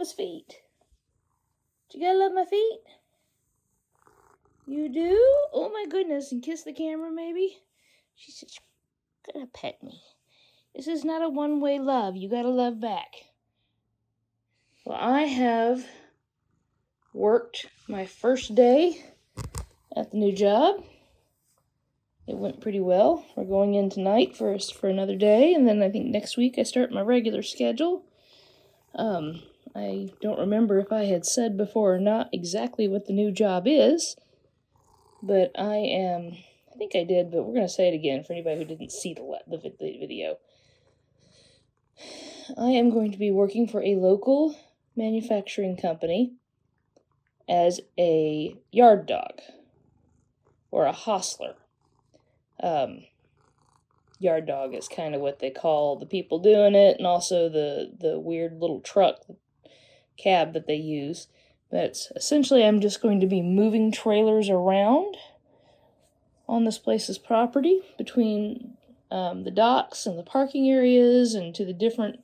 mama's feet. Do you gotta love my feet? You do? Oh my goodness, and kiss the camera maybe? She said, she's gonna pet me. This is not a one-way love. You gotta love back. Well, I have worked my first day at the new job. It went pretty well. We're going in tonight for another day, and then I think next week I start my regular schedule. I don't remember if I had said before or not exactly what the new job is, but I think I did, but we're going to say it again for anybody who didn't see the video. I am going to be working for a local manufacturing company as a yard dog, or a hostler. Yard dog is kind of what they call the people doing it, and also the weird little truck, cab that they use. But essentially, I'm just going to be moving trailers around on this place's property between the docks and the parking areas and to the different.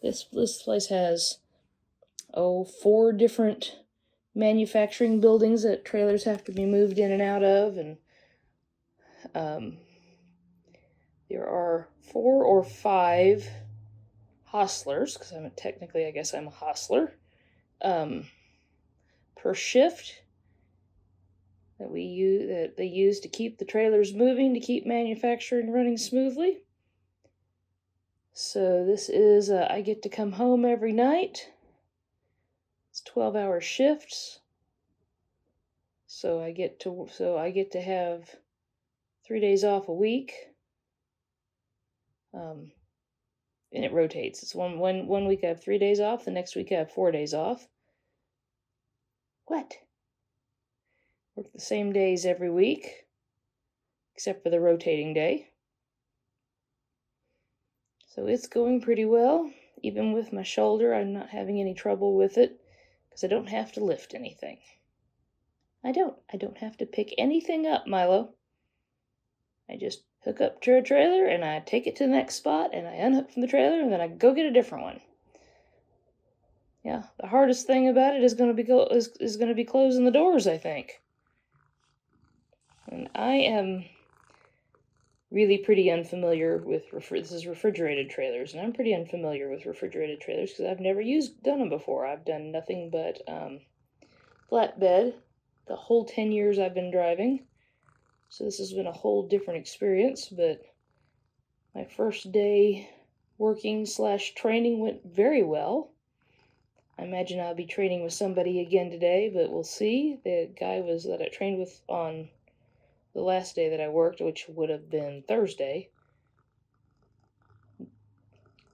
This place has 4 different manufacturing buildings that trailers have to be moved in and out of, and there are 4 or 5 hostlers, because I guess I'm a hostler, per shift that they use to keep the trailers moving, to keep manufacturing running smoothly. So this is I get to come home every night. It's 12-hour shifts. So I get to have 3 days off a week. And it rotates. It's one week I have 3 days off, the next week I have 4 days off. What? Work the same days every week, except for the rotating day. So it's going pretty well. Even with my shoulder, I'm not having any trouble with it, because I don't have to lift anything. I don't have to pick anything up, Milo. I just hook up to a trailer, and I take it to the next spot, and I unhook from the trailer, and then I go get a different one. Yeah, the hardest thing about it is going to be closing the doors, I think. And I am really pretty unfamiliar with this is refrigerated trailers, and I'm pretty unfamiliar with refrigerated trailers because I've never done them before. I've done nothing but flatbed the whole 10 years I've been driving. So this has been a whole different experience, but my first day working / training went very well. I imagine I'll be training with somebody again today, but we'll see. The guy that I trained with on the last day that I worked, which would have been Thursday,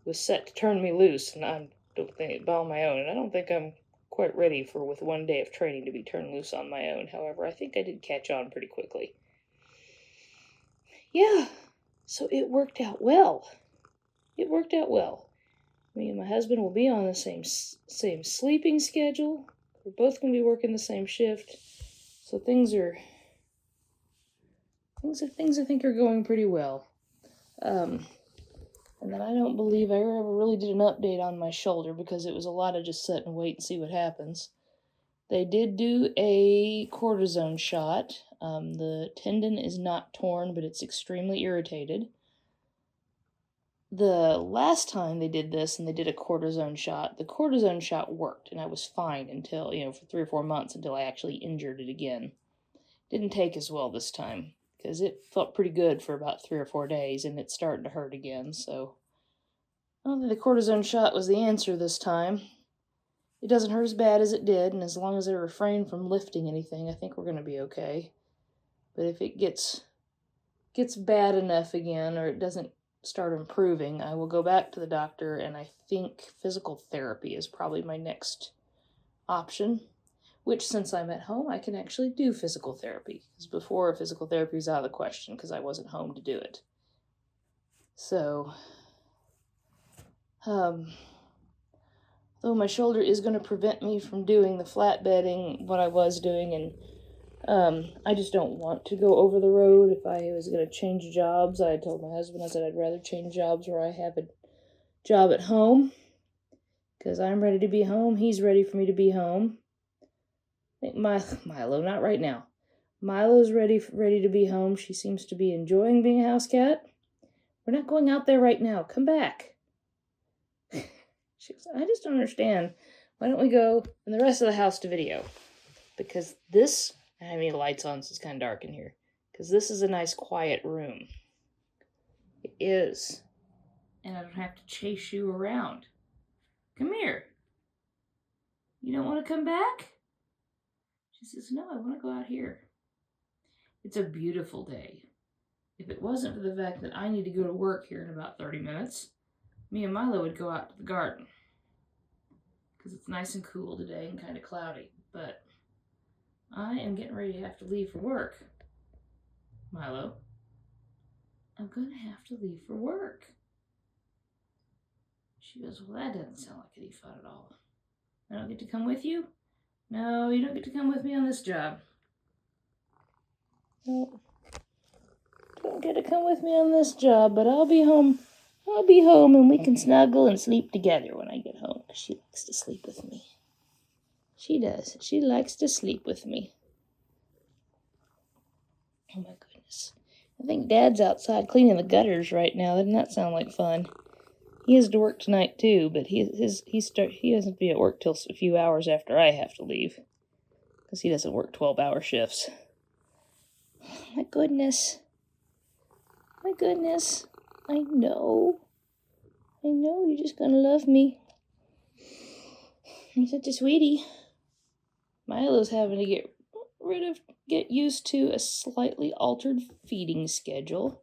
was set to turn me loose, and I don't think on my own, and I don't think I'm quite ready with 1 day of training to be turned loose on my own. However, I think I did catch on pretty quickly. Yeah, so it worked out well. Me and my husband will be on the same sleeping schedule. We're both going to be working the same shift. So things I think are going pretty well. And then I don't believe I ever really did an update on my shoulder, because it was a lot of just sit and wait and see what happens. They did do a cortisone shot. The tendon is not torn, but it's extremely irritated. The last time they did this and they did a cortisone shot, the cortisone shot worked, and I was fine until, for 3 or 4 months, until I actually injured it again. Didn't take as well this time, because it felt pretty good for about 3 or 4 days, and it's starting to hurt again, so I don't think the cortisone shot was the answer this time. It doesn't hurt as bad as it did, and as long as I refrain from lifting anything, I think we're going to be okay. But if it gets bad enough again, or it doesn't start improving, I will go back to the doctor, and I think physical therapy is probably my next option, which, since I'm at home, I can actually do physical therapy, because before, physical therapy was out of the question because I wasn't home to do it. So, though my shoulder is going to prevent me from doing the flatbedding, what I was doing, and I just don't want to go over the road. If I was going to change jobs, I told my husband, I said I'd rather change jobs where I have a job at home, Because I'm ready to be home. He's ready for me to be home. I think Milo, not right now. Milo's ready to be home. She seems to be enjoying being a house cat. We're not going out there right now. Come back. She goes, I just don't understand. Why don't we go in the rest of the house to video? Because this, I have any lights on, so it's kind of dark in here. Because this is a nice quiet room. It is. And I don't have to chase you around. Come here. You don't want to come back? She says, no, I want to go out here. It's a beautiful day. If it wasn't for the fact that I need to go to work here in about 30 minutes, me and Milo would go out to the garden. Because it's nice and cool today and kind of cloudy. But I am getting ready to have to leave for work. Milo, I'm going to have to leave for work. She goes, well, that doesn't sound like any fun at all. I don't get to come with you? No, you don't get to come with me on this job. No, don't get to come with me on this job, but I'll be home. I'll be home and we can snuggle and sleep together when I get home. Because she likes to sleep with me. She does. She likes to sleep with me. Oh my goodness. I think Dad's outside cleaning the gutters right now. Doesn't that sound like fun? He has to work tonight too, but he doesn't be at work till a few hours after I have to leave. Because he doesn't work 12-hour shifts. My goodness. My goodness. I know you're just gonna love me. I'm such a sweetie. Milo's having to get used to a slightly altered feeding schedule.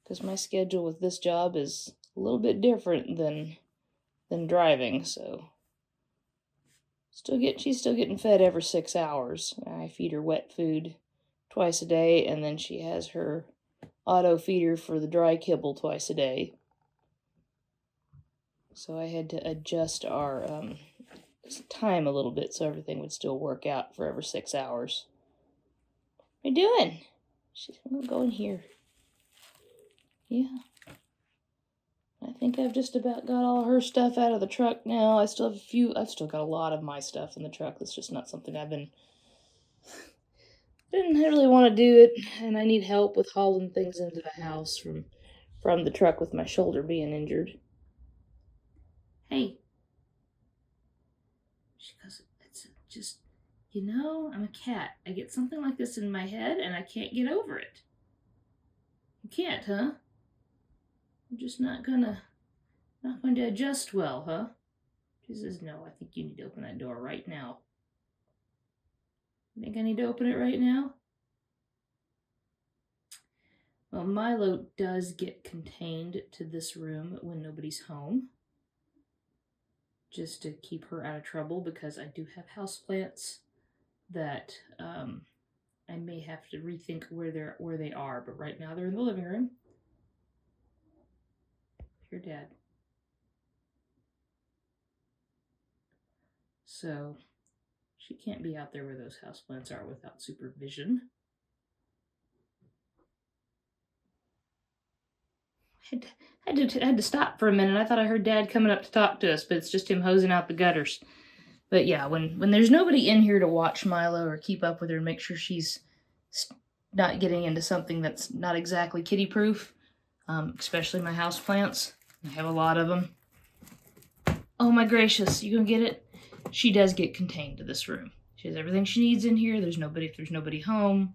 Because my schedule with this job is a little bit different than driving, so she's still getting fed every 6 hours. I feed her wet food twice a day, and then she has her auto feeder for the dry kibble twice a day. So I had to adjust our time a little bit so everything would still work out for every 6 hours. What are you doing? She's gonna go in here. Yeah. I think I've just about got all her stuff out of the truck now. I've still got a lot of my stuff in the truck. That's just not something didn't really want to do it, and I need help with hauling things into the house from the truck with my shoulder being injured. Hey. She goes, it's just, I'm a cat. I get something like this in my head, and I can't get over it. You can't, huh? I'm just not going to adjust well, huh? She says, no, I think you need to open that door right now. You think I need to open it right now? Well, Milo does get contained to this room when nobody's home. Just to keep her out of trouble, because I do have houseplants that I may have to rethink where they are. But right now they're in the living room. Here, Dad. So she can't be out there where those houseplants are without supervision. I had to stop for a minute. I thought I heard Dad coming up to talk to us, but it's just him hosing out the gutters. But yeah, when there's nobody in here to watch Milo or keep up with her and make sure she's not getting into something that's not exactly kitty-proof, especially my houseplants. I have a lot of them. Oh my gracious, you gonna get it? She does get contained to this room. She has everything she needs in here. If there's nobody home.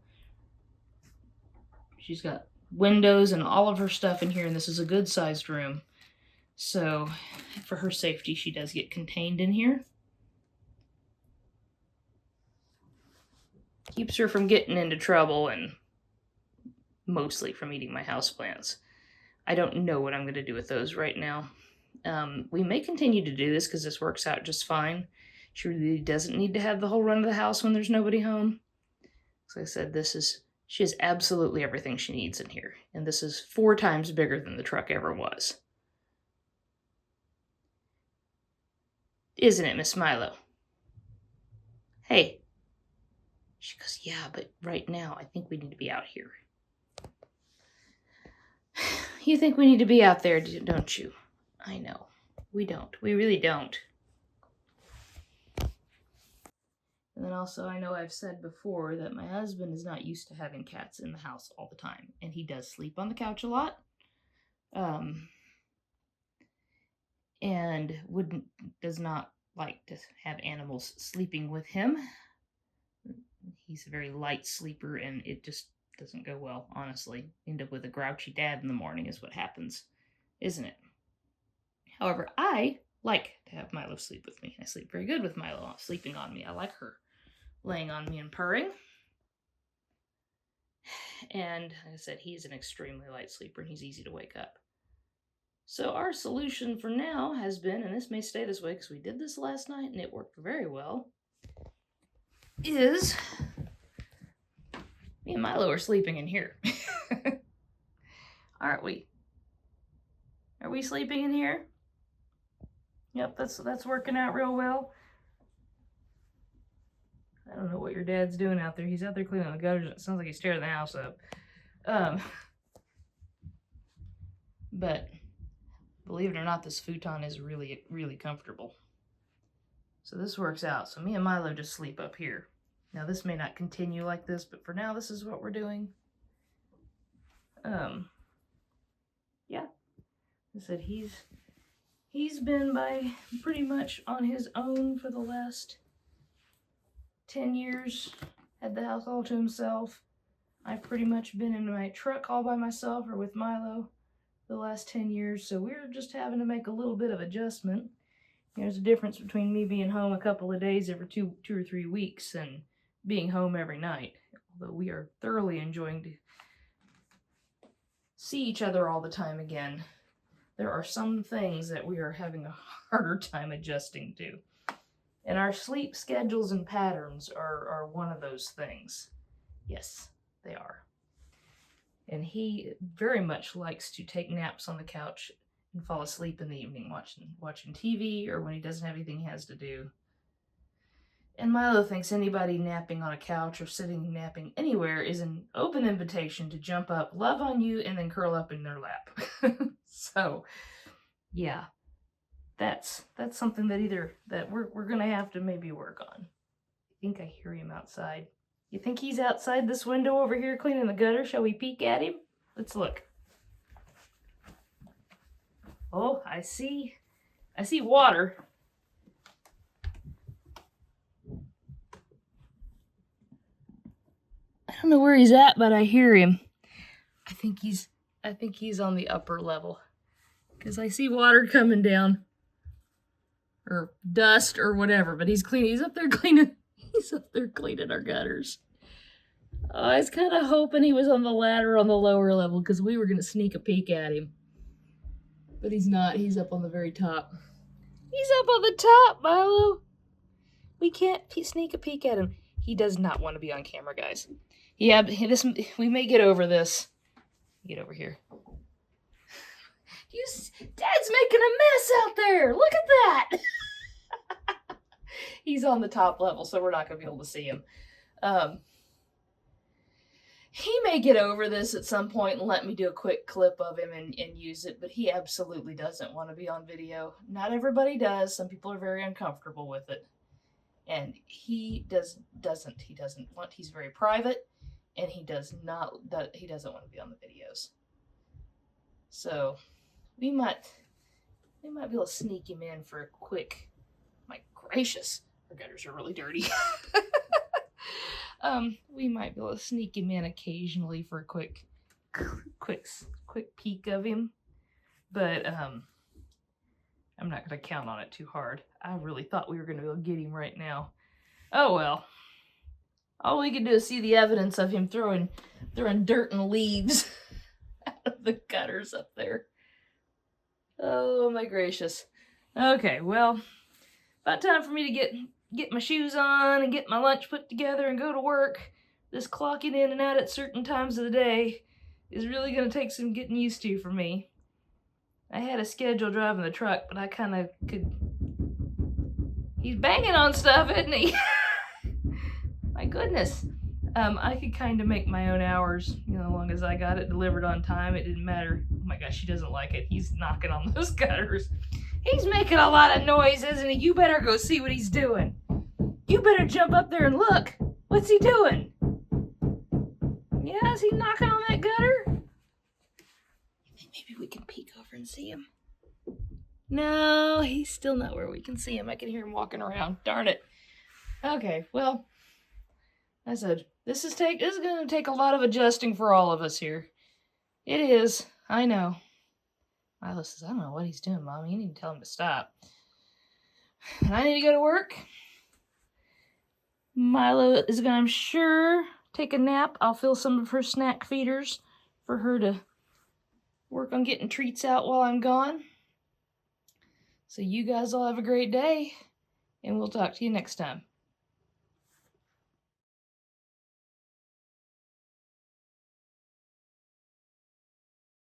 She's got windows and all of her stuff in here, and this is a good-sized room. So, for her safety, she does get contained in here. Keeps her from getting into trouble and mostly from eating my houseplants. I don't know what I'm going to do with those right now. We may continue to do this because this works out just fine. She really doesn't need to have the whole run of the house when there's nobody home. As I said, she has absolutely everything she needs in here. And this is 4 times bigger than the truck ever was. Isn't it, Miss Milo? Hey. She goes, yeah, but right now I think we need to be out here. You think we need to be out there, don't you? I know. We don't. We really don't. And then also, I know I've said before that my husband is not used to having cats in the house all the time, and he does sleep on the couch a lot. And does not like to have animals sleeping with him. He's a very light sleeper, and it just doesn't go well, honestly. End up with a grouchy dad in the morning is what happens, isn't it? However, I like to have Milo sleep with me. I sleep very good with Milo sleeping on me. I like her laying on me and purring. And like I said, he's an extremely light sleeper, and he's easy to wake up. So our solution for now has been, and this may stay this way because we did this last night and it worked very well, is me and Milo are sleeping in here. Aren't we? Are we sleeping in here? Yep, that's working out real well. I don't know what your dad's doing out there. He's out there cleaning the gutters. It sounds like he's tearing the house up. But believe it or not, this futon is really, really comfortable. So this works out. So me and Milo just sleep up here. Now this may not continue like this, but for now this is what we're doing. Yeah. I said he's been by pretty much on his own for the last 10 years. Had the house all to himself. I've pretty much been in my truck all by myself or with Milo the last 10 years, so we're just having to make a little bit of adjustment. There's a difference between me being home a couple of days every two or 3 weeks and being home every night. Although we are thoroughly enjoying to see each other all the time again, there are some things that we are having a harder time adjusting to. And our sleep schedules and patterns are one of those things. Yes, they are. And he very much likes to take naps on the couch and fall asleep in the evening watching TV or when he doesn't have anything he has to do. And Milo thinks anybody napping on a couch or sitting napping anywhere is an open invitation to jump up, love on you, and then curl up in their lap. So, yeah, that's something that we're gonna have to maybe work on. I think I hear him outside. You think he's outside this window over here cleaning the gutter? Shall we peek at him? Let's look. Oh, I see water. I don't know where he's at, but I hear him. I think he's on the upper level. Because I see water coming down. Or dust or whatever, but he's cleaning. He's up there cleaning our gutters. I was kind of hoping he was on the ladder on the lower level because we were going to sneak a peek at him. But he's not. He's up on the very top. He's up on the top, Milo. We can't sneak a peek at him. He does not want to be on camera, guys. Yeah, we may get over this. Get over here. Dad's making a mess out there. Look at that. He's on the top level, so we're not going to be able to see him. He may get over this at some point and let me do a quick clip of him and use it, but he absolutely doesn't want to be on video. Not everybody does. Some people are very uncomfortable with it. And he doesn't want, he's very private, and he doesn't want to be on the videos. So we might be able to sneak him in for a quick, my gracious, our gutters are really dirty. We might be able to sneak him in occasionally for a quick peek of him. But, I'm not going to count on it too hard. I really thought we were going to be able to get him right now. Oh well. All we can do is see the evidence of him throwing dirt and leaves out of the gutters up there. Oh my gracious. Okay, well, about time for me to get my shoes on and get my lunch put together and go to work. This clocking in and out at certain times of the day is really going to take some getting used to for me. I had a schedule driving the truck, but I kind of could... He's banging on stuff, isn't he? My goodness. I could kind of make my own hours, as long as I got it delivered on time. It didn't matter. Oh my gosh, she doesn't like it. He's knocking on those gutters. He's making a lot of noise, isn't he? You better go see what he's doing. You better jump up there and look. What's he doing? Yeah, is he knocking on that gutter? Maybe we can peek over and see him. No, he's still not where we can see him. I can hear him walking around. Darn it. Okay, well, I said, this is going to take a lot of adjusting for all of us here. It is. I know. Milo says, I don't know what he's doing, Mommy. You need to tell him to stop. And I need to go to work. Milo is going to, I'm sure, take a nap. I'll fill some of her snack feeders for her to work on getting treats out while I'm gone. So you guys all have a great day, and we'll talk to you next time.